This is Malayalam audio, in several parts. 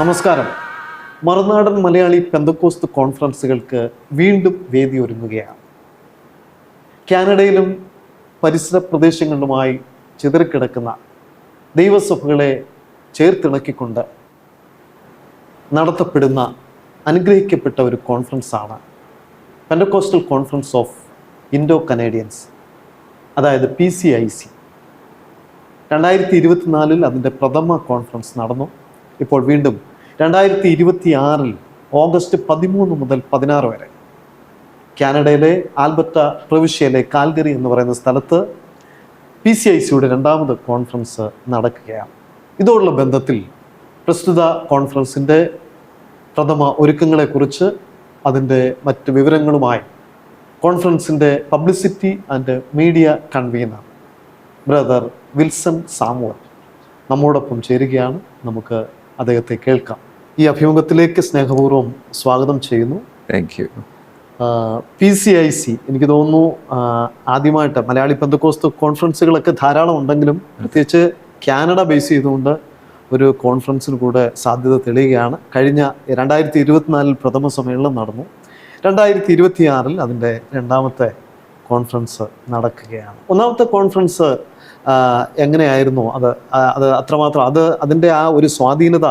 നമസ്കാരം. മറുനാടൻ മലയാളി പെന്തക്കോസ്ത് കോൺഫറൻസുകൾക്ക് വീണ്ടും വേദി ഒരുങ്ങുകയാണ്. കാനഡയിലും പരിസര പ്രദേശങ്ങളിലുമായി ചിതറിക്കിടക്കുന്ന ദൈവസഭകളെ ചേർത്തിണക്കിക്കൊണ്ട് നടത്തപ്പെടുന്ന അനുഗ്രഹിക്കപ്പെട്ട ഒരു കോൺഫറൻസാണ് Pentecostal conference of Indo Canadians, അതായത് PCIC. 2024 അതിൻ്റെ പ്രഥമ കോൺഫറൻസ് നടന്നു. ഇപ്പോൾ വീണ്ടും 2026 ഓഗസ്റ്റ് 13 മുതൽ 16 വരെ കാനഡയിലെ ആൽബർട്ട പ്രവിശ്യയിലെ കാൽഗറി എന്ന് പറയുന്ന സ്ഥലത്ത് PCICയുടെ രണ്ടാമത് കോൺഫറൻസ് നടക്കുകയാണ്. ഇതോടുള്ള ബന്ധത്തിൽ പ്രസ്തുത കോൺഫറൻസിൻ്റെ പ്രഥമ ഒരുക്കങ്ങളെക്കുറിച്ച് അതിൻ്റെ മറ്റ് വിവരങ്ങളുമായി കോൺഫറൻസിൻ്റെ publicity and media convener brother Wilson Samuel നമ്മോടൊപ്പം ചേരുകയാണ്. നമുക്ക് അദ്ദേഹത്തെ കേൾക്കാം. ഈ അഭിമുഖത്തിലേക്ക് സ്നേഹപൂർവ്വം സ്വാഗതം ചെയ്യുന്നു. Thank you. PCIC എനിക്ക് തോന്നുന്നു ആദ്യമായിട്ട് മലയാളി പെന്തക്കോസ്ത് കോൺഫറൻസുകളൊക്കെ ധാരാളം ഉണ്ടെങ്കിലും പ്രത്യേകിച്ച് കാനഡ ബേസ് ചെയ്തുകൊണ്ട് ഒരു കോൺഫറൻസിന് കൂടെ സാധ്യത തെളിയുകയാണ്. കഴിഞ്ഞ 2024 പ്രഥമ സമ്മേളനം നടന്നു. 2026 അതിൻ്റെ രണ്ടാമത്തെ കോൺഫറൻസ് നടക്കുകയാണ്. ഒന്നാമത്തെ കോൺഫറൻസ് എങ്ങനെയായിരുന്നു? അത് അത്രമാത്രം അതിൻ്റെ ആ ഒരു സ്വാധീനത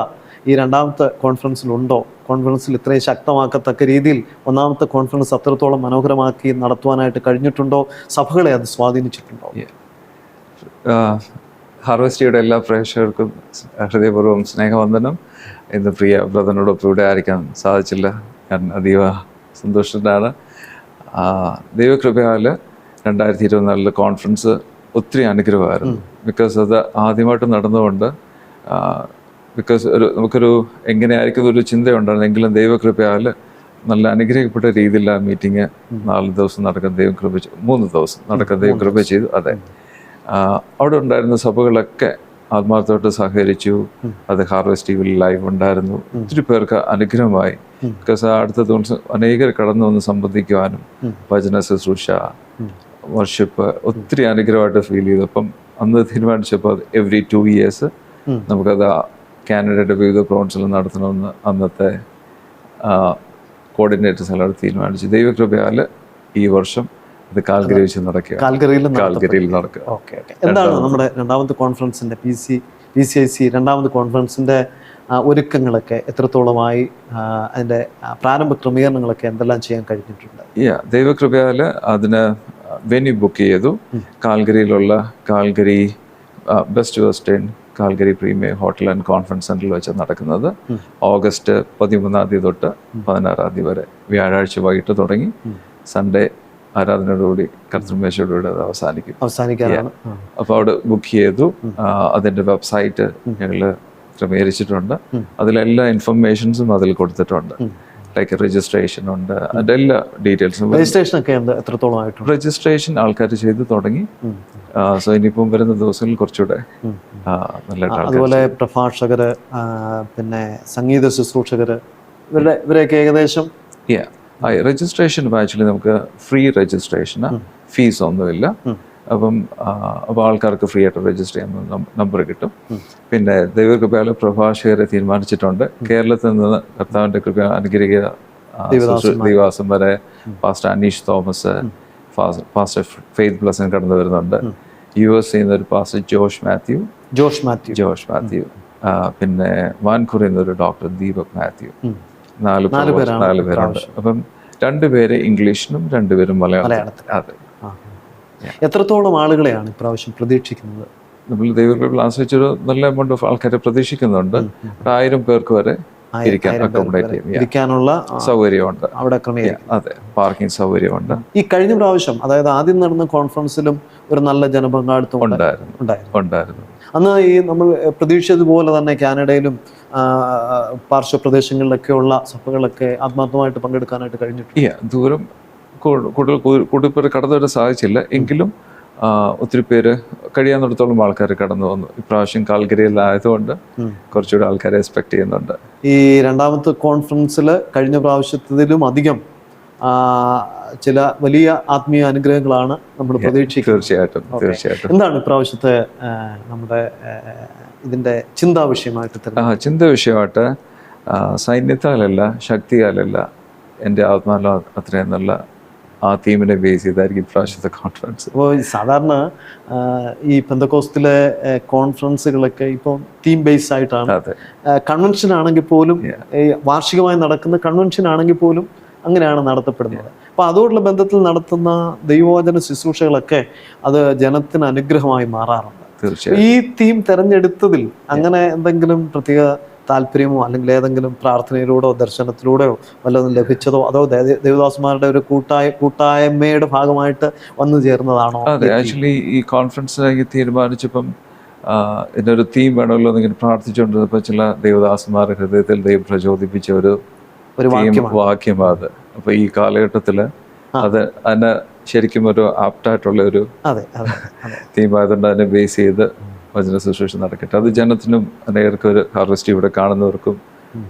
ഈ രണ്ടാമത്തെ കോൺഫറൻസിലുണ്ടോ? കോൺഫറൻസിൽ ഇത്രയും ശക്തമാക്കത്തക്ക രീതിയിൽ ഒന്നാമത്തെ കോൺഫറൻസ് അത്രത്തോളം മനോഹരമാക്കി നടത്തുവാനായിട്ട് കഴിഞ്ഞിട്ടുണ്ടോ? സഭകളെ അത് സ്വാധീനിച്ചിട്ടുണ്ടോ? ഹാർവെസ്റ്റിയുടെ എല്ലാ പ്രേക്ഷകർക്കും ഹൃദയപൂർവ്വം സ്നേഹവന്ദനം. ഇന്ന് പ്രിയ ബ്രദറിനോടൊപ്പം ഇവിടെ ആയിരിക്കാൻ സാധിച്ചില്ല. ഞാൻ അതീവ സന്തോഷത്തിലാണ്. ദൈവകൃപയാൽ 2024 കോൺഫറൻസ് ഒത്തിരി അനുഗ്രഹമായിരുന്നു. ബിക്കോസ് അത് ആദ്യമായിട്ട് നടന്നുകൊണ്ട് ബിക്കോസ് നമുക്കൊരു എങ്ങനെയായിരിക്കും ഒരു ചിന്തയുണ്ടായിരുന്നു. എങ്കിലും ദൈവകൃപയാൽ നല്ല അനുഗ്രഹിക്കപ്പെട്ട രീതിയിൽ ആ മീറ്റിംഗ് 4 ദിവസം നടക്കുന്ന ദൈവകൃപ 3 ദിവസം നടക്കുന്ന ദൈവകൃപ ചെയ്തു. അതെ, അവിടെ ഉണ്ടായിരുന്ന സഭകളൊക്കെ ആത്മാർത്ഥമായിട്ട് സഹകരിച്ചു. അത് ഹാർവെസ്റ്റ് ടിവിയിൽ ലൈവ് ഉണ്ടായിരുന്നു. ഒത്തിരി പേർക്ക് അനുഗ്രഹമായി. ബിക്കോസ് അടുത്ത ദിവസം അനേകർ കടന്നു വന്ന് സംബന്ധിക്കുവാനും വചന ശുശ്രൂഷ വർഷിപ്പ് ഒത്തിരി അനുഗ്രഹമായിട്ട് ഫീൽ ചെയ്തു. അപ്പം അന്ന് തീരുമാനിച്ചപ്പോൾ എവറി 2 years നമുക്കത് കാനഡയുടെ വിവിധ പ്രോവിൻസിൽ നടത്തണമെന്ന് അന്നത്തെ കോർഡിനേറ്റേഴ്സ് എല്ലാവരും തീരുമാനിച്ചു. ദൈവകൃപയാൽ ഈ വർഷം ഇത് കാൽഗറി വെച്ച് നടക്കുക. കാൽഗറിയിൽ നടക്കുക. എന്താണ് നമ്മുടെ രണ്ടാമത്തെ കോൺഫറൻസിന്റെ PCIC രണ്ടാമത്തെ കോൺഫറൻസിന്റെ ഒരുക്കങ്ങളൊക്കെ എത്രത്തോളമായി? അതിന്റെ പ്രാരംഭ ക്രമീകരണങ്ങളൊക്കെ എന്തെല്ലാം ചെയ്യാൻ കഴിഞ്ഞിട്ടുണ്ട്? ദൈവകൃപയാൽ അതിന് വെന്യൂ ബുക്ക് ചെയ്തു. കാൽഗറിയിലുള്ള Calgary Best Western Calgary premier hotel and conference സെന്ററിൽ വെച്ച് നടക്കുന്നത്. ഓഗസ്റ്റ് 13 തൊട്ട് 16 വരെ വ്യാഴാഴ്ച വൈകിട്ട് തുടങ്ങി സൺഡേ ആരാധനയോടുകൂടി കർത്തൃമേശയോടുകൂടി അത് അവസാനിക്കാനാണ്. അപ്പോൾ അവിടെ ബുക്ക് ചെയ്തു. അതിൻ്റെ വെബ്സൈറ്റ് ഞങ്ങൾ ക്രമീകരിച്ചിട്ടുണ്ട്. അതിലെല്ലാ ഇൻഫർമേഷൻസും അതിൽ കൊടുത്തിട്ടുണ്ട്. ലൈക്ക് രജിസ്ട്രേഷൻ ഉണ്ട്, അതിൻ്റെ എല്ലാ ഡീറ്റെയിൽസും. രജിസ്ട്രേഷൻ ആൾക്കാർ ചെയ്ത് തുടങ്ങി. സോ ഇനിയിപ്പം വരുന്ന ദിവസങ്ങളിൽ കുറച്ചുകൂടെ നല്ലതായിട്ട്. അതുപോലെ പ്രഭാഷകര്, പിന്നെ സംഗീത ശുശ്രൂഷകര്, ഇവരെയൊക്കെ ഏകദേശം രജിസ്ട്രേഷൻ ആക്ച്വലി നമുക്ക് ഫ്രീ രജിസ്ട്രേഷന് ഫീസ് ഒന്നുമില്ല. അപ്പോൾ ആൾക്കാർക്ക് ഫ്രീ ആയിട്ട് രജിസ്റ്റർ ചെയ്യാൻ നമ്പർ കിട്ടും. പിന്നെ ദൈവകൃപയാൽ പ്രഭാഷകരെ തീരുമാനിച്ചിട്ടുണ്ട്. കേരളത്തിൽ നിന്ന് കർത്താവിൻ്റെ കൃപ അനുഗ്രഹിക്കുക ദൈവാസം വരെ pastor Aneesh Thomas, pastor faith Blessan കടന്നു വരുന്നുണ്ട്. US ഒരു പാസ്റ്റർ ജോഷ് മാത്യു, പിന്നെ വാൻകൂറിൽ നിന്നൊരു ഡോക്ടർ ദീപക് മാത്യു. 4 പേരുണ്ട്. അപ്പം 2 പേര് ഇംഗ്ലീഷിലും 2 പേരും മലയാളത്തിൽ. അതെ. എത്രത്തോളം ആളുകളെയാണ് ഇപ്രാവശ്യം പ്രതീക്ഷിക്കുന്നത്? നമ്മൾ ദൈവകൃപയിൽ ആശ്രയിച്ചൊരു നല്ല എമൗണ്ട് ഓഫ് ആൾക്കാരെ പ്രതീക്ഷിക്കുന്നുണ്ട്. 1000 പേർക്ക് വരെ ഇരിക്കാനുള്ള സൗകര്യമുണ്ട് അവിടെ. അതെ, പാർക്കിംഗ് സൗകര്യമുണ്ട്. ഈ കഴിഞ്ഞ പ്രാവശ്യം, അതായത് ആദ്യം നടന്ന കോൺഫറൻസിലും ഒരു നല്ല ജനപങ്കാളിത്തം ഉണ്ടായിരുന്നു. അന്ന് ഈ നമ്മൾ പ്രതീക്ഷിച്ചതുപോലെ തന്നെ കാനഡയിലും പാർശ്വപ്രദേശങ്ങളിലൊക്കെയുള്ള സഭകളൊക്കെ ആത്മാർത്ഥമായിട്ട് പങ്കെടുക്കാനായിട്ട് കഴിഞ്ഞിട്ടുണ്ട്. ദൂരം കൂടുതൽ പേര് കടന്നു വരാൻ സാധിച്ചില്ല. എങ്കിലും ഒത്തിരി പേര് കഴിയാവുന്നിടത്തോളം ആൾക്കാർ കടന്നു വന്നു. ഇപ്രാവശ്യം കാൽഗരിയിലായതുകൊണ്ട് കുറച്ചുകൂടി ആൾക്കാരെ എക്സ്പെക്ട് ചെയ്യുന്നുണ്ട്. ഈ രണ്ടാമത്തെ കോൺഫറൻസിൽ കഴിഞ്ഞ പ്രാവശ്യത്തിലും അധികം ചില വലിയ ആത്മീയ അനുഗ്രഹങ്ങളാണ് നമ്മൾ പ്രതീക്ഷിക്കുന്നത്. തീർച്ചയായിട്ടും. എന്താണ് ഇപ്രാവശ്യത്തെ നമ്മുടെ ഇതിന്റെ ചിന്താ വിഷയമായിട്ട് ചിന്താ വിഷയമായിട്ട് സൈന്യത്താലല്ല, ശക്തിയാലല്ല, എൻ്റെ ആത്മാവിലോ അത്രയെന്നുള്ള ആ തീമിനെ ബേസ് ചെയ്തായിരിക്കും ഇപ്രാവശ്യത്തെ കോൺഫറൻസ്. അപ്പോൾ സാധാരണ ഈ പെന്തക്കോസ്റ്റിലെ കോൺഫറൻസുകളൊക്കെ ഇപ്പോൾ തീം ബേസ് ആയിട്ടാണ്. കൺവെൻഷൻ ആണെങ്കിൽ പോലും, ഈ വാർഷികമായി നടക്കുന്ന കൺവെൻഷൻ ആണെങ്കിൽ പോലും അങ്ങനെയാണ് നടത്തപ്പെടുന്നത്. അപ്പോൾ അതോടുള്ള ബന്ധത്തിൽ നടത്തുന്ന ദൈവവചന ശുശ്രൂഷകളൊക്കെ അത് ജനത്തിന് അനുഗ്രഹമായി മാറാറുണ്ട്. തീർച്ചയായും. ഈ തീം തിരഞ്ഞെടുത്തതിൽ അങ്ങനെ എന്തെങ്കിലും പ്രത്യേക താല്പര്യമോ അല്ലെങ്കിൽ ഏതെങ്കിലും പ്രാർത്ഥനയിലൂടെയോ ദർശനത്തിലൂടെയോ വല്ലതും ലഭിച്ചതോ, അതോ ദേവദാസന്മാരുടെ ഒരു കൂട്ടായ്മയുടെ ഭാഗമായിട്ട് വന്നു ചേർന്നതാണോ? അതെ, ആക്ച്വലി ഈ കോൺഫറൻസിലേക്ക് തീരുമാനിച്ചപ്പം ഇതിനൊരു തീം വേണമല്ലോ എന്നിങ്ങനെ പ്രാർത്ഥിച്ചുകൊണ്ടിരുന്നപ്പോൾ ചില ദേവദാസന്മാരുടെ ഹൃദയത്തിൽ ദൈവം പ്രചോദിപ്പിച്ച ഒരു വാക്യമാണ് അത്. അപ്പൊ ഈ കാലഘട്ടത്തില് അതിനെ ശരിക്കും ഒരു ആപ്റ്റായിട്ടുള്ള ഒരു തീമായതുകൊണ്ട് അതിനെ ബേസ് ചെയ്ത് വചന ശുശ്രൂഷ നടക്കട്ടെ. അത് ജനത്തിനും അനേകർക്കും ഒരു ഹാർവെസ്റ്റ് ഇവിടെ കാണുന്നവർക്കും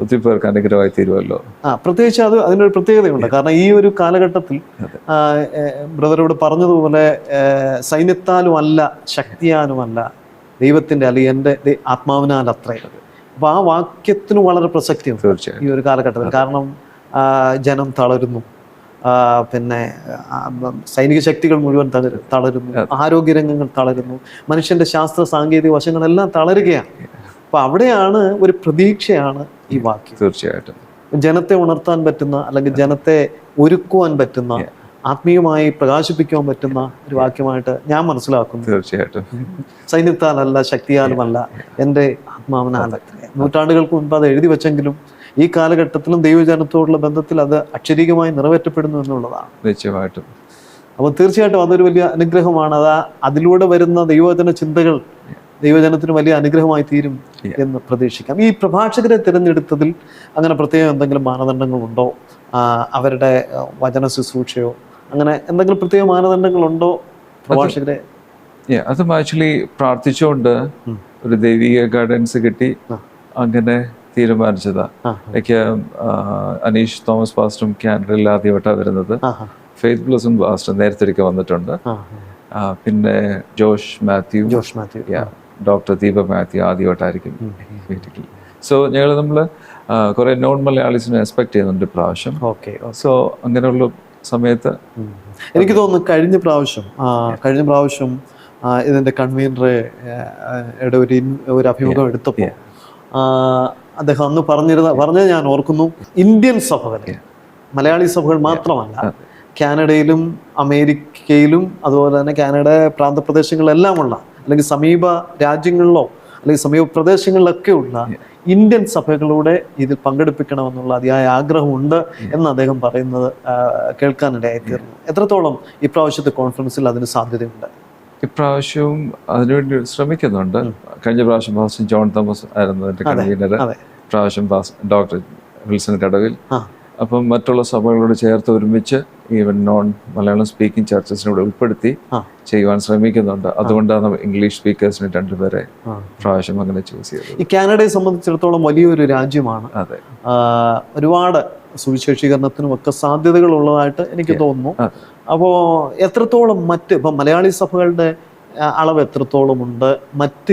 ഒത്തിരി പേർക്ക് അനുഗ്രഹമായി തീരുമല്ലോ. പ്രത്യേകിച്ച് അതിനൊരു പ്രത്യേകതയുണ്ട്. കാരണം ഈ ഒരു കാലഘട്ടത്തിൽ ബ്രദറോട് പറഞ്ഞതുപോലെ സൈന്യത്താലും അല്ല, ശക്തിയാലുമല്ല, ദൈവത്തിന്റെ അല്ലെങ്കിൽ എൻ്റെ ആത്മാവിനാൽ അത്രേ. അപ്പൊ ആ വാക്യത്തിന് വളരെ പ്രസക്തിയുണ്ട് ഈ ഒരു കാലഘട്ടത്തിൽ. കാരണം ജനം തളരുന്നു, പിന്നെ സൈനിക ശക്തികൾ മുഴുവൻ തളരുന്നു, ആരോഗ്യരംഗങ്ങൾ തളരുന്നു, മനുഷ്യന്റെ ശാസ്ത്ര സാങ്കേതിക വശങ്ങളെല്ലാം തളരുകയാണ്. അപ്പൊ അവിടെയാണ് ഒരു പ്രതീക്ഷയാണ് ഈ വാക്യം. തീർച്ചയായിട്ടും ജനത്തെ ഉണർത്താൻ പറ്റുന്ന, അല്ലെങ്കിൽ ജനത്തെ ഒരുക്കുവാൻ പറ്റുന്ന, ആത്മീയമായി പ്രകാശിപ്പിക്കുവാൻ പറ്റുന്ന ഒരു വാക്യമായിട്ട് ഞാൻ മനസ്സിലാക്കുന്നു. തീർച്ചയായിട്ടും. സൈന്യത്താലല്ല, ശക്തിയാലുമല്ല, എൻ്റെ ആത്മാവിനാൽ. നൂറ്റാണ്ടുകൾക്ക് മുൻപ് അത് എഴുതി വെച്ചെങ്കിലും ഈ കാലഘട്ടത്തിലും ദൈവജനത്തോടുള്ള ബന്ധത്തിൽ അത് അക്ഷരീകമായി നിറവേറ്റപ്പെടുന്നു എന്നുള്ളതാണ്. നിശ്ചയമായിട്ടും. അപ്പോൾ തീർച്ചയായിട്ടും അതൊരു വലിയ അനുഗ്രഹമാണ്. അതിലൂടെ വരുന്ന ദൈവവചന ചിന്തകൾ ദൈവജനത്തിന് വലിയ അനുഗ്രഹമായി തീരും എന്ന് പ്രതീക്ഷിക്കാം. ഈ പ്രഭാഷകരെ തിരഞ്ഞെടുത്തതിൽ അങ്ങനെ പ്രത്യേകം എന്തെങ്കിലും മാനദണ്ഡങ്ങളുണ്ടോ? അവരുടെ വചന ശുശ്രൂഷയോ അങ്ങനെ എന്തെങ്കിലും പ്രത്യേക മാനദണ്ഡങ്ങളുണ്ടോ പ്രഭാഷകരെ? അതും ആക്ച്വലി പ്രാർത്ഥിച്ചുകൊണ്ട് ഒരു ദൈവിക ഗൈഡൻസ് കിട്ടി അങ്ങനെ തീരുമാനിച്ചതാ. ലൈക്ക് അനീഷ് തോമസ് പാസ്റ്ററും കാനഡയിൽ ആദ്യമായിട്ടാണ് വരുന്നത്. ഫെയ്ത്ത് ബ്ലസും പാസ്റ്റർ നേരത്തെ ഒരിക്കൽ വന്നിട്ടുണ്ട്. പിന്നെ ജോഷ് മാത്യു, ഡോക്ടർ ദീപക് മാത്യു ആദ്യമായിട്ടായിരിക്കും. സോ നമ്മൾ കുറെ നോൺ മലയാളീസിനെ എക്സ്പെക്ട് ചെയ്യുന്നുണ്ട് പ്രാവശ്യം. സോ അങ്ങനെയുള്ള സമയത്ത് എനിക്ക് തോന്നുന്നു കഴിഞ്ഞ പ്രാവശ്യം ഇതിന്റെ കൺവീനറുടെ ഒരു അഭിമുഖം എടുത്തപ്പോൾ അദ്ദേഹം അന്ന് പറഞ്ഞത് ഞാൻ ഓർക്കുന്നു. ഇന്ത്യൻ സഭകൾ, മലയാളി സഭകൾ മാത്രമല്ല, കാനഡയിലും അമേരിക്കയിലും അതുപോലെ തന്നെ കാനഡ പ്രാന്തപ്രദേശങ്ങളിലെല്ലാമുള്ള, അല്ലെങ്കിൽ സമീപ രാജ്യങ്ങളിലോ അല്ലെങ്കിൽ സമീപ പ്രദേശങ്ങളിലൊക്കെ ഉള്ള ഇന്ത്യൻ സഭകളൂടെ ഇതിൽ പങ്കെടുപ്പിക്കണമെന്നുള്ള അതിയായ ആഗ്രഹമുണ്ട് എന്ന് അദ്ദേഹം പറയുന്നത് കേൾക്കാനിടയായിത്തീർന്നു. എത്രത്തോളം ഇപ്രാവശ്യത്തെ കോൺഫറൻസിൽ അതിന് സാധ്യതയുണ്ട്? ഇപ്രാവശ്യവും അതിനുവേണ്ടി ശ്രമിക്കുന്നുണ്ട്. കഴിഞ്ഞ പ്രാവശ്യം പാസ്റ്റർ ജോൺ തോമസ് ആയിരുന്നു എൻ്റെ കൺവീനർ. പ്രാവശ്യം ഡോക്ടർ വിൽസൺ കടവിൽ. അപ്പം മറ്റുള്ള സഭകളോട് ചേർത്ത് ഒരുമിച്ച് ഈവൻ നോൺ മലയാളം സ്പീക്കിംഗ് ചർച്ചസിനോട് ഉൾപ്പെടുത്തി ചെയ്യുവാൻ ശ്രമിക്കുന്നുണ്ട്. അതുകൊണ്ടാണ് ഇംഗ്ലീഷ് സ്പീക്കേഴ്സിന് 2 പേരെ പ്രാവശ്യം അങ്ങനെ ചൂസ് ചെയ്തത്. ഈ കാനഡയെ സംബന്ധിച്ചിടത്തോളം വലിയൊരു രാജ്യമാണ്. അതെ, ഒരുപാട് സുവിശേഷീകരണത്തിനും ഒക്കെ സാധ്യതകൾ ഉള്ളതായിട്ട് എനിക്ക് തോന്നുന്നു. അപ്പോൾ എത്രത്തോളം ഇപ്പം മലയാളി സഭകളുടെ അളവ് എത്രത്തോളം ഉണ്ട്? മറ്റ്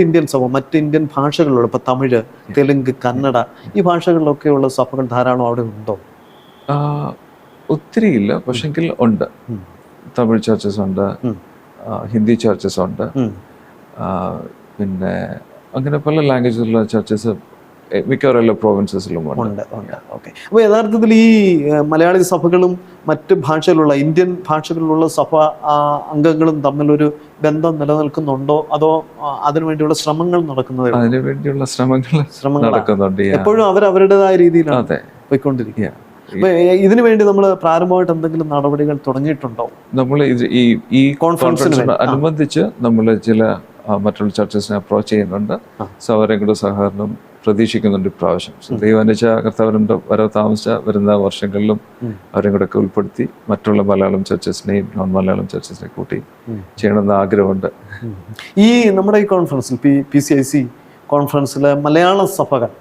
ഇന്ത്യൻ ഭാഷകളിലുള്ള, ഇപ്പം തമിഴ്, തെലുങ്ക്, കന്നഡ ഈ ഭാഷകളിലൊക്കെയുള്ള സഭകൾ ധാരാളം അവിടെ ഉണ്ടോ? ഒത്തിരി ഇല്ല, പക്ഷെങ്കിൽ ഉണ്ട്. തമിഴ് ചർച്ചസ് ഉണ്ട്, ഹിന്ദി ചർച്ചസ് ഉണ്ട്, പിന്നെ അങ്ങനെ പല ലാംഗ്വേജിലുള്ള ചർച്ചസ് മിക്കവാറും പ്രോവിൻസസിലും ഉണ്ട്. ഓക്കെ. അപ്പോൾ യഥാർത്ഥത്തിൽ ഈ മലയാളി സഭകളും മറ്റ് ഭാഷയിലുള്ള ഇന്ത്യൻ ഭാഷകളിലുള്ള സഭ അംഗങ്ങളും തമ്മിലൊരു ബന്ധം നിലനിൽക്കുന്നുണ്ടോ, അതോ അതിനുവേണ്ടിയുള്ള ശ്രമങ്ങൾ നടക്കുന്നത്? അതിനുവേണ്ടിയുള്ള ശ്രമങ്ങൾ നടക്കുന്നുണ്ട്. എപ്പോഴും അവരുടേതായ രീതിയിലാണ് പോയിക്കൊണ്ടിരിക്കുക. ഇതിനു വേണ്ടി നമ്മൾ പ്രാരംഭമായിട്ട് എന്തെങ്കിലും നടപടികൾ തുടങ്ങിയിട്ടുണ്ടോ? നമ്മൾ ഈ കോൺഫറൻസിന് അനുബന്ധിച്ച് നമ്മൾ ചില മറ്റുള്ള ചർച്ചസിനെ അപ്രോച്ച് ചെയ്യുന്നുണ്ട്. സോ അവരെ കൂടെ സഹകരണം പ്രതീക്ഷിക്കുന്നുണ്ട് ഇപ്രാവശ്യം. ദൈവാനുവദിച്ച കർത്താവിൻ്റെ വരുന്ന വർഷങ്ങളിലും അവരെയും കൂടെ ഒക്കെ ഉൾപ്പെടുത്തി മറ്റുള്ള മലയാളം ചർച്ചസിനെയും നോൺ മലയാളം ചർച്ചസിനെ കൂട്ടി ചെയ്യണമെന്ന് ആഗ്രഹമുണ്ട്. ഈ നമ്മുടെ ഈ കോൺഫറൻസിൽ PCIC കോൺഫറൻസിലെ മലയാള സഭകൾ,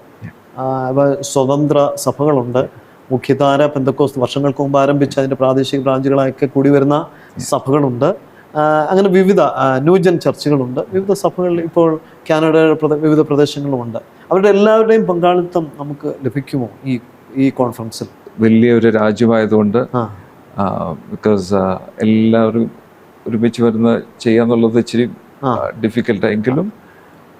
സ്വതന്ത്ര സഭകളുണ്ട്, മുഖ്യധാര പെന്തക്കോസ്ത് വർഷങ്ങൾക്ക് മുമ്പ് ആരംഭിച്ച് അതിൻ്റെ പ്രാദേശിക ബ്രാഞ്ചുകളായൊക്കെ കൂടി വരുന്ന സഭകളുണ്ട്, അങ്ങനെ വിവിധ ന്യൂജൻ ചർച്ചുകളുണ്ട്, വിവിധ സഭകളിൽ ഇപ്പോൾ കാനഡയുടെ വിവിധ പ്രദേശങ്ങളുമുണ്ട്. അവരുടെ എല്ലാവരുടെയും പങ്കാളിത്തം നമുക്ക് ലഭിക്കുമോ ഈ കോൺഫറൻസിൽ? വലിയൊരു രാജ്യമായതുകൊണ്ട് ബിക്കോസ് എല്ലാവരും ഒരുമിച്ച് വരുന്ന ചെയ്യാന്നുള്ളത് ഇച്ചിരി ഡിഫിക്കൽട്ടായെങ്കിലും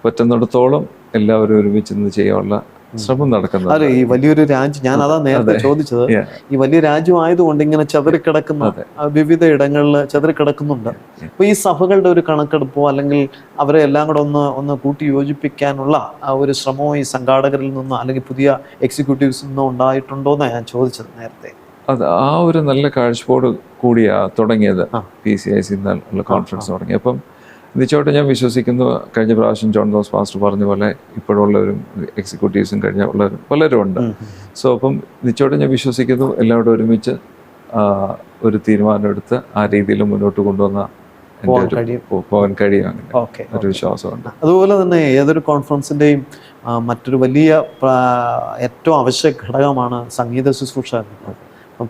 പറ്റുന്നിടത്തോളം എല്ലാവരും ഒരുമിച്ച് നിന്ന് ചെയ്യാനുള്ള ശ്രമം നടക്കുന്നത്. അതെ, ഈ വലിയൊരു രാജ്യം, ഞാൻ അതാ നേരത്തെ ചോദിച്ചത്, ഈ വലിയ രാജ്യമായതുകൊണ്ട് ഇങ്ങനെ ചെതറിക്കിടക്കുന്ന വിവിധ ഇടങ്ങളിൽ ചെതറിക്കിടക്കുന്നുണ്ട്. അപ്പൊ ഈ സഭകളുടെ ഒരു കണക്കെടുപ്പോ അല്ലെങ്കിൽ അവരെ എല്ലാം കൂടെ ഒന്ന് കൂട്ടി യോജിപ്പിക്കാനുള്ള ഒരു ശ്രമമോ ഈ സംഘാടകരിൽ നിന്നോ അല്ലെങ്കിൽ പുതിയ എക്സിക്യൂട്ടീവ്സിൽ നിന്നോ ഉണ്ടായിട്ടുണ്ടോ എന്നാണ് ഞാൻ ചോദിച്ചത് നേരത്തെ. അത് ആ ഒരു നല്ല കാഴ്ചപ്പാട് കൂടിയാ തുടങ്ങിയത് PCIC എന്നുള്ള കോൺഫറൻസ് തുടങ്ങി. അപ്പം നിശ്ചയമായിട്ട് ഞാൻ വിശ്വസിക്കുന്നു, കഴിഞ്ഞ പ്രാവശ്യം ജോൺ തോമസ് പാസ്റ്റർ പറഞ്ഞ പോലെ ഇപ്പോഴുള്ളവരും എക്സിക്യൂട്ടീവ്സും കഴിഞ്ഞ ഉള്ളവരും പലരും ഉണ്ട്. സോ അപ്പം നിശ്ചയമായിട്ട് ഞാൻ വിശ്വസിക്കുന്നു എല്ലാവരും ഒരുമിച്ച് ഒരു തീരുമാനമെടുത്ത് ആ രീതിയിൽ മുന്നോട്ട് കൊണ്ടുവന്ന പോകാൻ കഴിയും, അങ്ങനെ ഒരു വിശ്വാസമുണ്ട്. അതുപോലെ തന്നെ ഏതൊരു കോൺഫറൻസിൻ്റെയും മറ്റൊരു വലിയ ഏറ്റവും അവശ്യ ഘടകമാണ് സംഗീത ശുശ്രൂഷ.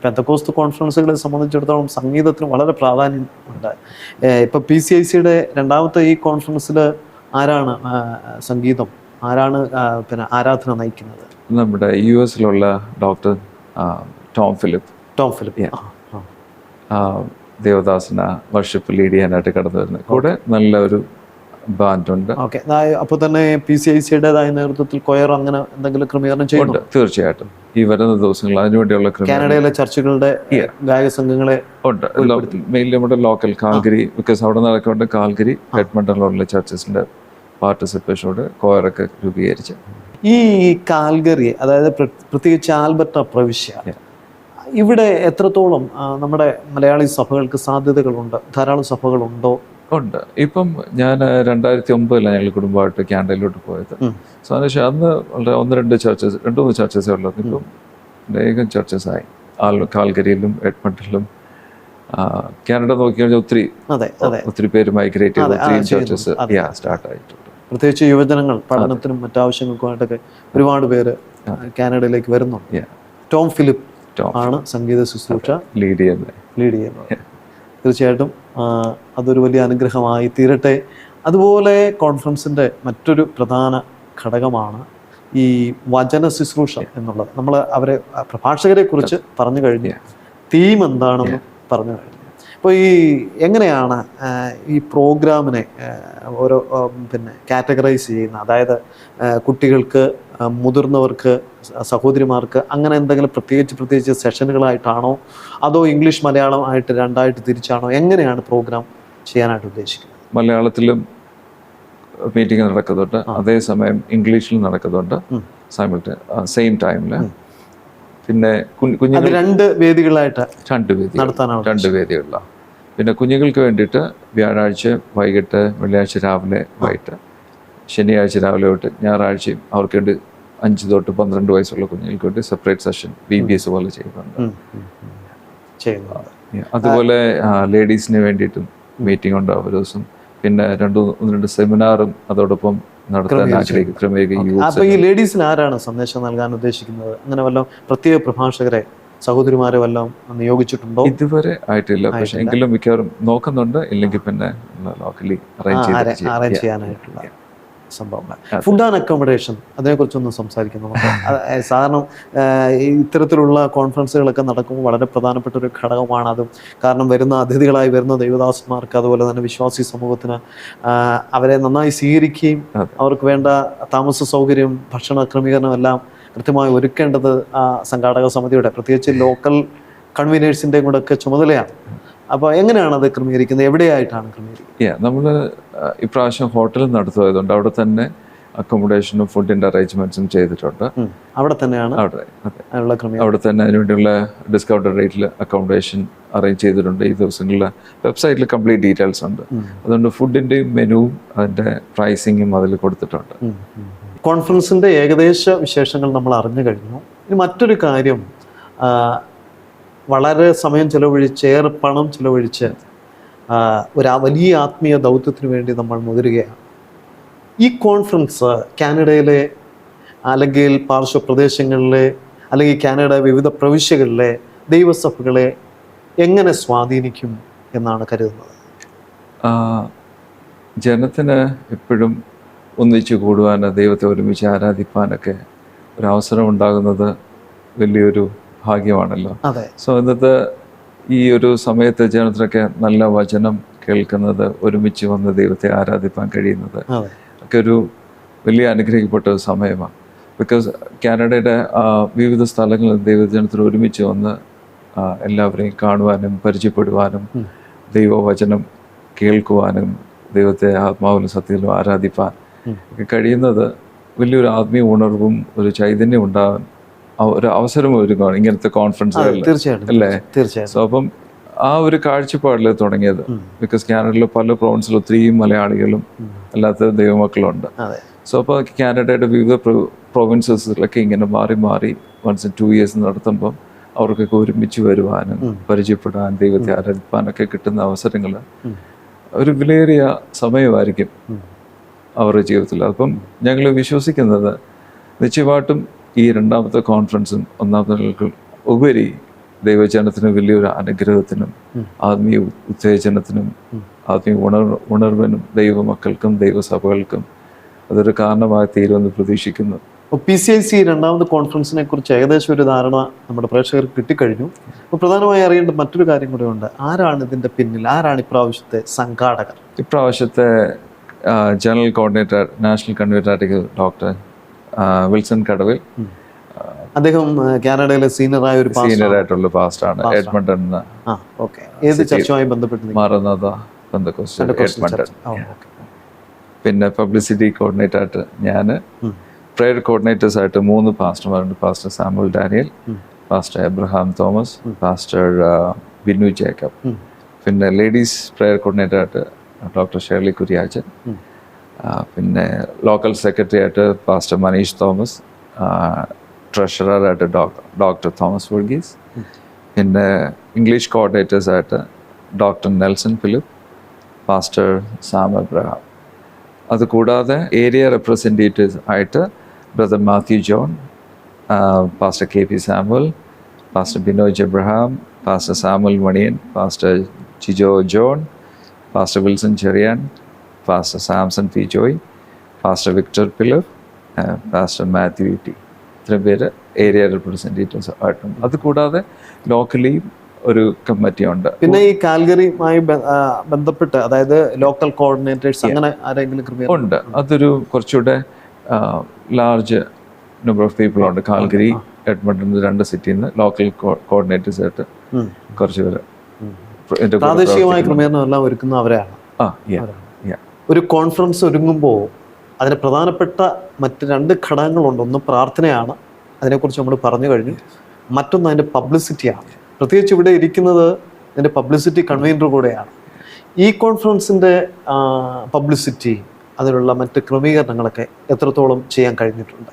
പെന്തക്കോസ്ത് കോൺഫറൻസുകളെ സംബന്ധിച്ചിടത്തോളം സംഗീതത്തിന് വളരെ പ്രാധാന്യം ഉണ്ട്. ഇപ്പം PCICയുടെ രണ്ടാമത്തെ ഈ കോൺഫറൻസിൽ ആരാണ് ആരാണ് ആരാധന നയിക്കുന്നത്? നമ്മുടെ US doctor Tom Philip Devadasan worship lead ചെയ്യാനായിട്ട് കടന്നു വരുന്നത്. കൂടെ നല്ലൊരു ബാൻഡുണ്ട്. ഓക്കെ, അപ്പോൾ തന്നെ PCICയുടേതായ നേതൃത്വത്തിൽ കൊയർ അങ്ങനെ എന്തെങ്കിലും ക്രമീകരണം ചെയ്യുന്നുണ്ട്? തീർച്ചയായിട്ടും ഈ വരുന്ന ദിവസങ്ങളിൽ അതിനുവേണ്ടിയുള്ള കാനഡയിലെ ചർച്ചുകളുടെ ഗായക സംഘങ്ങളെ ഉണ്ട്. മെയിൻലി നമ്മുടെ ലോക്കൽ കാൽഗരി, ബിക്കോസ് അവിടെ നടക്കേണ്ട കാൽഗരി എഡ്മണ്ടണിലുള്ള ചർച്ചസിന്റെ പാർട്ടിസിപ്പേഷനോട് കൊയറൊക്കെ രൂപീകരിച്ച് ഈ കാൽഗറി, അതായത് പ്രത്യേകിച്ച് ആൽബർട്ട പ്രവിശ്യ, ഇവിടെ എത്രത്തോളം നമ്മുടെ മലയാളി സഭകൾക്ക് സാധ്യതകളുണ്ട്? ധാരാളം സഭകളുണ്ടോ? ഉണ്ട്. ഇപ്പം ഞാൻ 2009 ഞങ്ങൾ കുടുംബമായിട്ട് കാനഡയിലോട്ട് പോയത്. സോ അതിനുശേഷം അന്ന് വളരെ 1-2 ചർച്ചസേ ഉള്ളത്. ഇപ്പം അനേകം ചർച്ചസായി കാൽഗരിയിലും എഡ്മണ്ടണിലും. കാനഡ നോക്കിക്കഴിഞ്ഞാൽ ഒത്തിരി പേര് മൈഗ്രേറ്റ് ചെയ്ത് ഒത്തിരി ചർച്ചസ് സ്റ്റാർട്ട് ആയിട്ടുണ്ട്. പ്രത്യേകിച്ച് യുവജനങ്ങൾ പഠനത്തിനും മറ്റാവശ്യങ്ങൾക്കുമായിട്ടൊക്കെ ഒരുപാട് പേര് കാനഡയിലേക്ക് വരുന്നുണ്ട്. ടോം ഫിലിപ്പ് ആണ് സംഗീത ശുശ്രൂഷ ലീഡ് ചെയ്യുന്നത്. തീർച്ചയായിട്ടും അതൊരു വലിയ അനുഗ്രഹമായി തീരട്ടെ. അതുപോലെ കോൺഫറൻസിൻ്റെ മറ്റൊരു പ്രധാന ഘടകമാണ് ഈ വചന ശുശ്രൂഷ എന്നുള്ളത്. നമ്മൾ അവരെ പ്രഭാഷകരെ കുറിച്ച് പറഞ്ഞു കഴിഞ്ഞു, തീം എന്താണെന്ന് പറഞ്ഞു കഴിഞ്ഞു. അപ്പോൾ എങ്ങനെയാണ് ഈ പ്രോഗ്രാമിനെ ഓരോ കാറ്റഗറൈസ് ചെയ്യുന്ന, അതായത് കുട്ടികൾക്ക്, മുതിർന്നവർക്ക്, സഹോദരിമാർക്ക് അങ്ങനെ എന്തെങ്കിലും പ്രത്യേകിച്ച് സെഷനുകളായിട്ടാണോ അതോ ഇംഗ്ലീഷ് മലയാളം ആയിട്ട് രണ്ടായിട്ട് തിരിച്ചാണോ? എങ്ങനെയാണ് പ്രോഗ്രാം ചെയ്യാനായിട്ട് ഉദ്ദേശിക്കുന്നത്? മലയാളത്തിലും മീറ്റിംഗ് നടക്കുന്നുണ്ട്, അതേസമയം ഇംഗ്ലീഷിലും നടക്കുന്നുണ്ട് സെയിം ടൈമിൽ. പിന്നെ കുഞ്ഞുങ്ങൾ 2 വേദികളായിട്ട് നടത്താനാണ് 2 വേദികളിലാണ്. പിന്നെ കുഞ്ഞുങ്ങൾക്ക് വേണ്ടിയിട്ട് വ്യാഴാഴ്ച വൈകിട്ട്, വെള്ളിയാഴ്ച രാവിലെ വൈകിട്ട്, ശനിയാഴ്ച രാവിലെ തൊട്ട് ഞായറാഴ്ചയും അവർക്ക് വേണ്ടി 5 തൊട്ട് 12 വയസ്സുള്ള കുഞ്ഞുങ്ങൾക്ക് വേണ്ടി സെപ്പറേറ്റ് സെഷൻ VBS പോലെ ചെയ്യുന്നുണ്ട്. അതുപോലെ ലേഡീസിന് വേണ്ടിയിട്ടും മീറ്റിംഗ് ഉണ്ടാവും ഒരു ദിവസം. പിന്നെ 1-2 സെമിനാറും അതോടൊപ്പം നടത്താൻ ആഗ്രഹിക്കും. അപ്പൊ ഈ ലേഡീസിന് ആരാണ് സന്ദേശം നൽകാൻ ഉദ്ദേശിക്കുന്നത്? അങ്ങനെ വല്ലതും പ്രത്യേക പ്രഭാഷകരെ, സഹോദരിമാരെ വല്ലതും നിയോഗിച്ചിട്ടുണ്ടോ? ഇതുവരെ ആയിട്ടില്ല, പക്ഷെ എങ്കിലും മിക്കവാറും നോക്കുന്നുണ്ട്. ഇല്ലെങ്കിൽ പിന്നെ ലോക്കലി അറേഞ്ച് ചെയ്യാനായിട്ടുള്ള സംഭവങ്ങൾ. ഫുഡ് ആൻഡ് അക്കോമഡേഷൻ, അതിനെക്കുറിച്ചൊന്ന് സംസാരിക്കും നമുക്ക്. സാധാരണ ഇത്തരത്തിലുള്ള കോൺഫറൻസുകളൊക്കെ നടക്കുമ്പോൾ വളരെ പ്രധാനപ്പെട്ട ഒരു ഘടകമാണ് അതും. കാരണം വരുന്ന അതിഥികളായി വരുന്ന ദൈവദാസന്മാർക്ക്, അതുപോലെ തന്നെ വിശ്വാസി സമൂഹത്തിന് അവരെ നന്നായി സ്വീകരിക്കുകയും അവർക്ക് വേണ്ട താമസ സൗകര്യം, ഭക്ഷണ ക്രമീകരണം എല്ലാം കൃത്യമായി ഒരുക്കേണ്ടത് സംഘാടക സമിതിയുടെ, പ്രത്യേകിച്ച് ലോക്കൽ കൺവീനേഴ്സിൻ്റെയും കൂടെ ഒക്കെ ചുമതലയാണ്. അപ്പോൾ എങ്ങനെയാണ് അത് ക്രമീകരിക്കുന്നത്? എവിടെയായിട്ടാണ് ക്രമീകരിക്കുന്നത്? നമ്മൾ ഇപ്രാവശ്യം ഹോട്ടലിൽ നടത്തുന്നതുകൊണ്ട് അവിടെ തന്നെ അക്കോമഡേഷനും ഫുഡിൻ്റെ അറേഞ്ച്മെന്റ്സും ചെയ്തിട്ടുണ്ട്. അവിടെ തന്നെയാണ് അവിടെ തന്നെ അതിനുവേണ്ടിയുള്ള ഡിസ്കൗണ്ടഡ് റേറ്റിൽ അക്കോമഡേഷൻ അറേഞ്ച് ചെയ്തിട്ടുണ്ട്. ഈ ദിവസങ്ങളിൽ വെബ്സൈറ്റിൽ കംപ്ലീറ്റ് ഡീറ്റെയിൽസ് ഉണ്ട്. അതുകൊണ്ട് ഫുഡിൻ്റെയും മെനുവും അതിൻ്റെ പ്രൈസിങ്ങും അതിൽ കൊടുത്തിട്ടുണ്ട്. കോൺഫറൻസിൻ്റെ ഏകദേശ വിശേഷങ്ങൾ നമ്മൾ അറിഞ്ഞു കഴിഞ്ഞു. ഇനി മറ്റൊരു കാര്യം, വളരെ സമയം ചിലവഴിച്ച്, ഏറെ പണം ചിലവഴിച്ച് ഒരു വലിയ ആത്മീയ ദൗത്യത്തിന് വേണ്ടി നമ്മൾ മുതിരുകയാണ്. ഈ കോൺഫറൻസ് കാനഡയിലെ അല്ലെങ്കിൽ പാർശ്വപ്രദേശങ്ങളിലെ അല്ലെങ്കിൽ കാനഡ വിവിധ പ്രവിശ്യകളിലെ ദൈവസഭകളെ എങ്ങനെ സ്വാധീനിക്കും എന്നാണ് കരുതുന്നത്? ജനത്തിന് എപ്പോഴും ഒന്നിച്ചു കൂടുവാൻ, ദൈവത്തെ ഒരുമിച്ച് ആരാധിപ്പാനൊക്കെ ഒരവസരം ഉണ്ടാകുന്നത് വലിയൊരു ഭാഗ്യമാണല്ലോ. അതെ. സോ ഇന്നത്തെ ഈ ഒരു സമയത്ത് ജനത്തിനൊക്കെ നല്ല വചനം കേൾക്കുന്നത്, ഒരുമിച്ച് വന്ന് ദൈവത്തെ ആരാധിപ്പാൻ കഴിയുന്നത് ഒക്കെ ഒരു വലിയ അനുഗ്രഹിക്കപ്പെട്ട ഒരു സമയമാണ്. ബിക്കോസ് കാനഡയുടെ വിവിധ സ്ഥലങ്ങളിൽ ദൈവജനത്തിന് ഒരുമിച്ച് വന്ന് എല്ലാവരെയും കാണുവാനും പരിചയപ്പെടുവാനും ദൈവവചനം കേൾക്കുവാനും ദൈവത്തെ ആത്മാവിലും സത്യത്തിലും ആരാധിപ്പാൻ ഒക്കെ കഴിയുന്നത് വലിയൊരു ആത്മീയ ഉണർവും ഒരു ചൈതന്യം ഉണ്ടാകാൻ ഒരു അവസരം ഒരുങ്ങുകയാണ് ഇങ്ങനത്തെ കോൺഫറൻസുകളിൽ, അല്ലേ? സോ അപ്പം ആ ഒരു കാഴ്ചപ്പാടിൽ തുടങ്ങിയത്. ബിക്കോസ് കാനഡയിലെ പല പ്രൊവിൻസിലും ഒത്തിരി മലയാളികളും അല്ലാത്ത ദൈവമക്കളുണ്ട്. സോ അപ്പോൾ കാനഡയുടെ വിവിധ പ്രൊവിൻസസിലൊക്കെ ഇങ്ങനെ മാറി മാറി വൺസ് ഇൻ 2 years നടത്തുമ്പം അവർക്കൊക്കെ ഒരുമിച്ച് വരുവാനും പരിചയപ്പെടാൻ ദൈവത്തെ ആരാധിപ്പാനൊക്കെ കിട്ടുന്ന അവസരങ്ങൾ ഒരു വിലയേറിയ സമയമായിരിക്കും അവരുടെ ജീവിതത്തിൽ. അപ്പം ഞങ്ങൾ വിശ്വസിക്കുന്നത് നിശ്ചയമായിട്ടും ഈ രണ്ടാമത്തെ കോൺഫറൻസും ഒന്നാമത്തെ ഉപരി ദൈവജനത്തിന് വലിയൊരു അനുഗ്രഹത്തിനും ആത്മീയ ഉത്തേജനത്തിനും ആത്മീയ ഉണർവിനും ദൈവമക്കൾക്കും ദൈവസഭകൾക്കും അതൊരു കാരണമായി തീരുമെന്ന് പ്രതീക്ഷിക്കുന്നു. PCIC രണ്ടാമത് കോൺഫറൻസിനെ കുറിച്ച് ഏകദേശം ഒരു ധാരണ നമ്മുടെ പ്രേക്ഷകർക്ക് കിട്ടിക്കഴിഞ്ഞു. അപ്പോൾ പ്രധാനമായി അറിയേണ്ട മറ്റൊരു കാര്യം കൂടെ ഉണ്ട്. ആരാണ് ഇതിൻ്റെ പിന്നിൽ? ആരാണ് ഇപ്രാവശ്യത്തെ സംഘാടകർ? ഇപ്രാവശ്യത്തെ general coordinator, national convener doctor Wilson Kadavil. അദ്ദേഹം കാനഡയിലെ സീനിയറായിട്ടുള്ള പാസ്റ്ററാണ്. എഡ്മണ്ടൺ. ഏത് ചർച്ചുമായി ബന്ധപ്പെട്ട്? Maranatha Pentecostal Edmonton. പിന്നെ പബ്ലിസിറ്റി കോർഡിനേറ്റർ ആയിട്ട് ഞാൻ, പ്രയർ കോർഡിനേറ്റേഴ്സ് ആയിട്ട് 3 പാസ്റ്റർമാരുണ്ട്. Pastor Samuel Daniel, pastor Abraham Thomas, pastor Binu Jacob. പിന്നെ ലേഡീസ് പ്രയർ കോർഡിനേറ്റർ ആയിട്ട് ഡോക്ടർ ഷേർലി കുര്യാച്ചൻ. പിന്നെ ലോക്കൽ സെക്രട്ടറി ആയിട്ട് പാസ്റ്റർ മനീഷ് തോമസ്, ട്രഷററായിട്ട് ഡോക്ടർ തോമസ് വർഗീസ്. പിന്നെ ഇംഗ്ലീഷ് കോർഡിനേറ്റേഴ്സ് ആയിട്ട് doctor Nelson Philip, pastor Sam Abraham. അതുകൂടാതെ ഏരിയ റെപ്രസെൻറ്റേറ്റീവ്സ് ആയിട്ട് brother Mathew John, pastor KP Samuel, pastor Binoy Abraham, pastor Samuel Maniyan, pastor Jijo John, pastor Wilson Cherian, pastor Samson P Joy, pastor Victor Pilav, pastor Mathew T. ഇത്രയും പേര് ഏരിയ റെപ്രസെൻറ്റേറ്റീവ്സ് ആയിട്ടുണ്ട്. അതുകൂടാതെ ലോക്കലി ഒരു കമ്മിറ്റി ഉണ്ട്. പിന്നെ ഈ കാൽഗറിയുമായി ബന്ധപ്പെട്ട്, അതായത് ലോക്കൽ കോർഡിനേറ്റേഴ്സ് അങ്ങനെ ആരെങ്കിലും ഉണ്ട്. അതൊരു കുറച്ചുകൂടെ ലാർജ് നമ്പർ ഓഫ് പീപ്പിൾ ഉണ്ട്. കാൽഗറി, എഡ്മണ്ടൺ 2 സിറ്റിയിൽ നിന്ന് ലോക്കൽ കോർഡിനേറ്റേഴ്സ് ആയിട്ട് കുറച്ച് പേര് പ്രാദേശികമായ ക്രമീകരണം എല്ലാം ഒരുക്കുന്ന അവരാണ്. ഒരു കോൺഫറൻസ് ഒരുങ്ങുമ്പോൾ അതിന് പ്രധാനപ്പെട്ട മറ്റ് 2 ഘടകങ്ങളുണ്ട്. ഒന്ന് പ്രാർത്ഥനയാണ്, അതിനെക്കുറിച്ച് നമ്മൾ പറഞ്ഞു കഴിഞ്ഞു. മറ്റൊന്ന് അതിൻ്റെ പബ്ലിസിറ്റിയാണ്. പ്രത്യേകിച്ച് ഇവിടെ ഇരിക്കുന്നത് അതിൻ്റെ പബ്ലിസിറ്റി കൺവീനർ കൂടെയാണ്. ഈ കോൺഫറൻസിൻ്റെ പബ്ലിസിറ്റി, അതിനുള്ള മറ്റ് ക്രമീകരണങ്ങളൊക്കെ എത്രത്തോളം ചെയ്യാൻ കഴിഞ്ഞിട്ടുണ്ട്?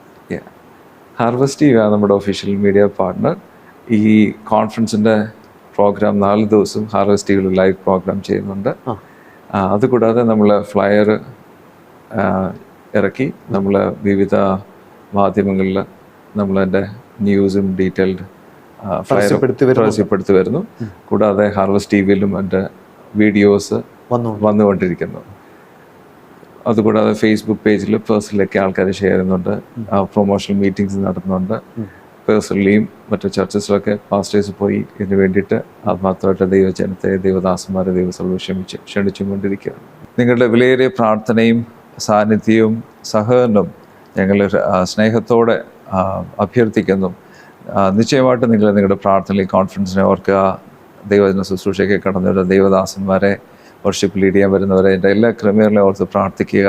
ഹാർവസ്റ്റ് ടി ആണ് നമ്മുടെ ഒഫീഷ്യൽ മീഡിയ പാർട്ട്ണർ. ഈ കോൺഫറൻസിൻ്റെ പ്രോഗ്രാം 4 ദിവസം ഹാർവസ്റ്റ് ടിവിയിൽ ലൈവ് പ്രോഗ്രാം ചെയ്യുന്നുണ്ട്. അതുകൂടാതെ നമ്മൾ ഫ്ലയർ ഇറക്കി നമ്മൾ വിവിധ മാധ്യമങ്ങളിൽ നമ്മളതിൻ്റെ ന്യൂസും ഡീറ്റെയിൽഡ് പരസ്യപ്പെടുത്തി വരുന്നു. കൂടാതെ ഹാർവസ്റ്റ് ടിവിയിലും എൻ്റെ വീഡിയോസ് വന്നുകൊണ്ടിരിക്കുന്നു. അതുകൂടാതെ ഫേസ്ബുക്ക് പേജിൽ പേഴ്സണലൊക്കെ ആൾക്കാർ ഷെയർ ചെയ്യുന്നുണ്ട്. പ്രൊമോഷണൽ മീറ്റിംഗ്സ് നടത്തുന്നുണ്ട്. പേഴ്സണലിയും മറ്റു ചർച്ചസിലൊക്കെ പാസ്റ്റേഴ്സ് പോയി ഇതിന് വേണ്ടിയിട്ട് ആത്മാർത്ഥമായിട്ട് ദൈവജനത്തെ, ദൈവദാസന്മാരെ ദൈവസഭ ക്ഷണിച്ചുകൊണ്ടിരിക്കുകയാണ്. നിങ്ങളുടെ വിലയേറിയ പ്രാർത്ഥനയും സാന്നിധ്യവും സഹകരണവും ഞങ്ങൾ സ്നേഹത്തോടെ അഭ്യർത്ഥിക്കുന്നു. നിശ്ചയമായിട്ടും നിങ്ങളുടെ പ്രാർത്ഥനയിൽ കോൺഫറൻസിനെ ഓർക്കുക. ദൈവജന ശുശ്രൂഷയ്ക്ക് കടന്നു വരുന്ന ദൈവദാസന്മാരെ, വർഷിപ്പ് ലീഡ് ചെയ്യാൻ വരുന്നവരെ, എൻ്റെ എല്ലാ ക്രമീകരണങ്ങളെ ഓർത്ത് പ്രാർത്ഥിക്കുക.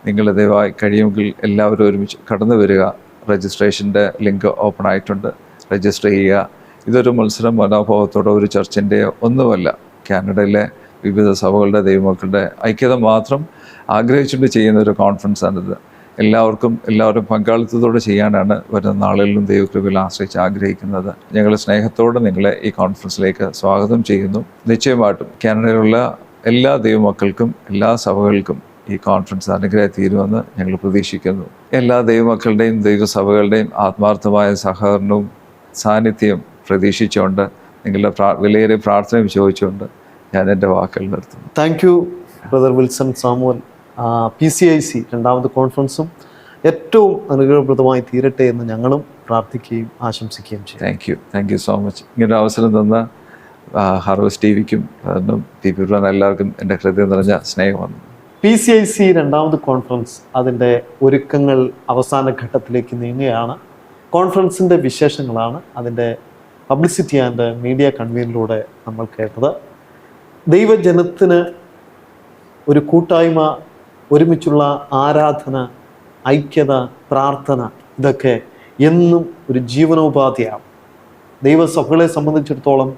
നിങ്ങൾ ദയവായി കഴിയുമെങ്കിൽ എല്ലാവരും ഒരുമിച്ച് കടന്നു വരിക. രജിസ്ട്രേഷൻ്റെ ലിങ്ക് ഓപ്പൺ ആയിട്ടുണ്ട്. രജിസ്റ്റർ ചെയ്യുക. ഇതൊരു മത്സരം മനോഭാവത്തോടെ ഒരു ചർച്ചിൻ്റെ ഒന്നുമല്ല. കാനഡയിലെ വിവിധ സഭകളുടെ ദൈവമക്കളുടെ ഐക്യത മാത്രം ആഗ്രഹിച്ചുകൊണ്ട് ചെയ്യുന്ന ഒരു കോൺഫറൻസാണിത്. എല്ലാവരും പങ്കാളിത്തത്തോടെ ചെയ്യാനാണ് വരുന്ന നാളുകളിലും ദൈവകൃപയിൽ ആശ്രയിച്ച് ആഗ്രഹിക്കുന്നത്. ഞങ്ങൾ സ്നേഹത്തോടെ നിങ്ങളെ ഈ കോൺഫറൻസിലേക്ക് സ്വാഗതം ചെയ്യുന്നു. നിശ്ചയമായിട്ടും കാനഡയിലുള്ള എല്ലാ ദൈവമക്കൾക്കും എല്ലാ സഭകൾക്കും ഈ കോൺഫറൻസ് അനുഗ്രഹം തീരുമെന്ന് ഞങ്ങൾ പ്രതീക്ഷിക്കുന്നു. എല്ലാ ദൈവമക്കളുടെയും ദൈവസഭകളുടെയും ആത്മാർത്ഥമായ സഹകരണവും സാന്നിധ്യവും പ്രതീക്ഷിച്ചുകൊണ്ട് നിങ്ങളുടെ വിലയേറിയ പ്രാർത്ഥനയും ചോദിച്ചുകൊണ്ട് ഞാൻ എൻ്റെ വാക്കുകൾ നിർത്തുന്നു. Thank you brother Wilson Samuel, PCIC രണ്ടാമത് കോൺഫറൻസും ഏറ്റവും അനുഗ്രഹപ്രദമായി തീരട്ടെ എന്ന് ഞങ്ങളും പ്രാർത്ഥിക്കുകയും ആശംസിക്കുകയും ചെയ്യും. Thank you so much. ഇങ്ങനൊരു അവസരം തന്ന ഹാർവസ്റ്റ് TVക്കും TP എല്ലാവർക്കും എൻ്റെ ഹൃദയം നിറഞ്ഞ സ്നേഹം വന്നു. PCIC രണ്ടാമത് കോൺഫറൻസ് അതിൻ്റെ ഒരുക്കങ്ങൾ അവസാന ഘട്ടത്തിലേക്ക് നീങ്ങുകയാണ്. കോൺഫറൻസിൻ്റെ വിശേഷങ്ങളാണ് അതിൻ്റെ പബ്ലിസിറ്റി ആൻഡ് മീഡിയ കൺവീനിലൂടെ നമ്മൾ കേട്ടത്. ദൈവജനത്തിന് ഒരു കൂട്ടായ്മ, ഒരുമിച്ചുള്ള ആരാധന, ഐക്യത, പ്രാർത്ഥന, ഇതൊക്കെ എന്നും ഒരു ജീവനോപാധിയാണ്. ദൈവസഭകളെ സംബന്ധിച്ചിടത്തോളം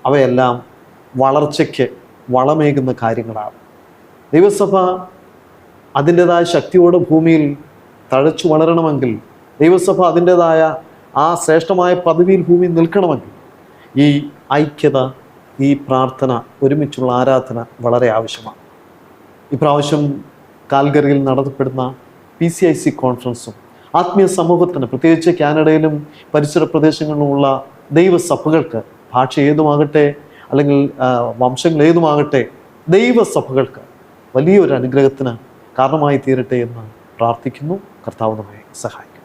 അവയെല്ലാം വളർച്ചയ്ക്ക് വളമേകുന്ന കാര്യങ്ങളാണ്. ദൈവസഭ അതിൻ്റെതായ ശക്തിയോടെ ഭൂമിയിൽ തഴച്ചു വളരണമെങ്കിൽ, ദൈവസഭ അതിൻ്റെതായ ആ ശ്രേഷ്ഠമായ പദവിയിൽ ഭൂമിയിൽ നിൽക്കണമെങ്കിൽ ഈ ഐക്യത, ഈ പ്രാർത്ഥന, ഒരുമിച്ചുള്ള ആരാധന വളരെ ആവശ്യമാണ്. ഇപ്രാവശ്യം കാൽഗറിയിൽ നടത്തപ്പെടുന്ന PCIC കോൺഫറൻസും ആത്മീയ സമൂഹത്തിന്, പ്രത്യേകിച്ച് കാനഡയിലും പരിസര പ്രദേശങ്ങളിലുമുള്ള ദൈവസഭകൾക്ക്, ഭാഷ ഏതുമാകട്ടെ അല്ലെങ്കിൽ വംശങ്ങൾ ഏതുമാകട്ടെ, ദൈവസഭകൾക്ക് വലിയൊരു അനുഗ്രഹത്തിന് കാരണമായി തീരട്ടെ എന്ന് പ്രാർത്ഥിക്കുന്നു. കർത്താവ് നമ്മെ സഹായിക്കും.